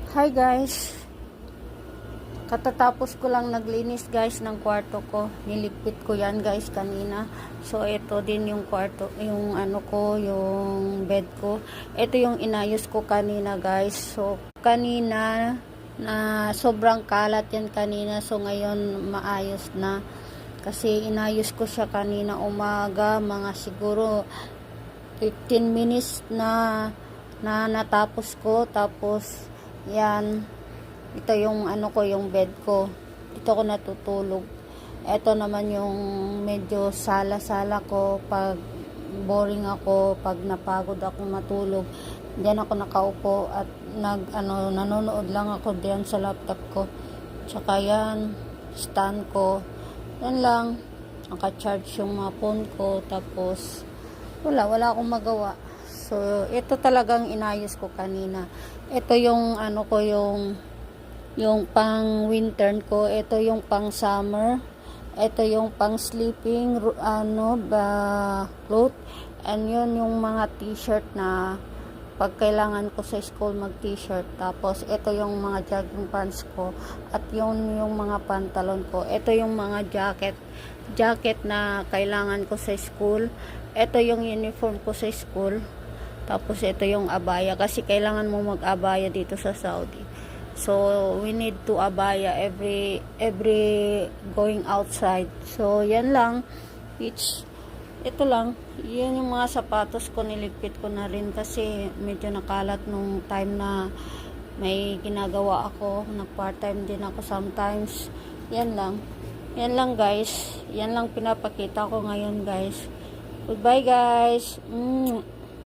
Hi guys, katatapos ko lang naglinis guys ng kwarto ko. Niligpit ko yan guys kanina. So ito din yung kwarto, yung ano ko, yung bed ko. Ito yung inayos ko kanina guys. So kanina na sobrang kalat yan kanina. So ngayon maayos na. Kasi inayos ko siya kanina umaga, mga siguro 15 minutes na natapos ko. Tapos yan, ito yung ano ko, yung bed ko. Dito ko natutulog. Ito naman yung medyo sala-sala ko pag boring ako, pag napagod ako matulog. Diyan ako nakaupo at nanonood lang ako diyan sa laptop ko. Tsaka yan, stand ko. Yan lang, naka-charge yung mga phone ko. Tapos wala akong magawa. So ito talagang inayos ko kanina. Ito yung ano ko, yung pang winter ko, ito yung pang summer, ito yung pang sleeping cloth, and yun yung mga t-shirt na pag kailangan ko sa school mag t-shirt. Tapos ito yung mga jogging pants ko, at yun yung mga pantalon ko. Ito yung mga jacket na kailangan ko sa school. Ito yung uniform ko sa school. Tapos ito yung abaya, kasi kailangan mo mag-abaya dito sa Saudi. So we need to abaya every going outside. So yan lang. Ito lang. Yan yung mga sapatos ko, niligpit ko na rin kasi medyo nakalat nung time na may ginagawa ako. Nag-part-time din ako sometimes. Yan lang. Yan lang guys. Yan lang pinapakita ko ngayon guys. Goodbye guys.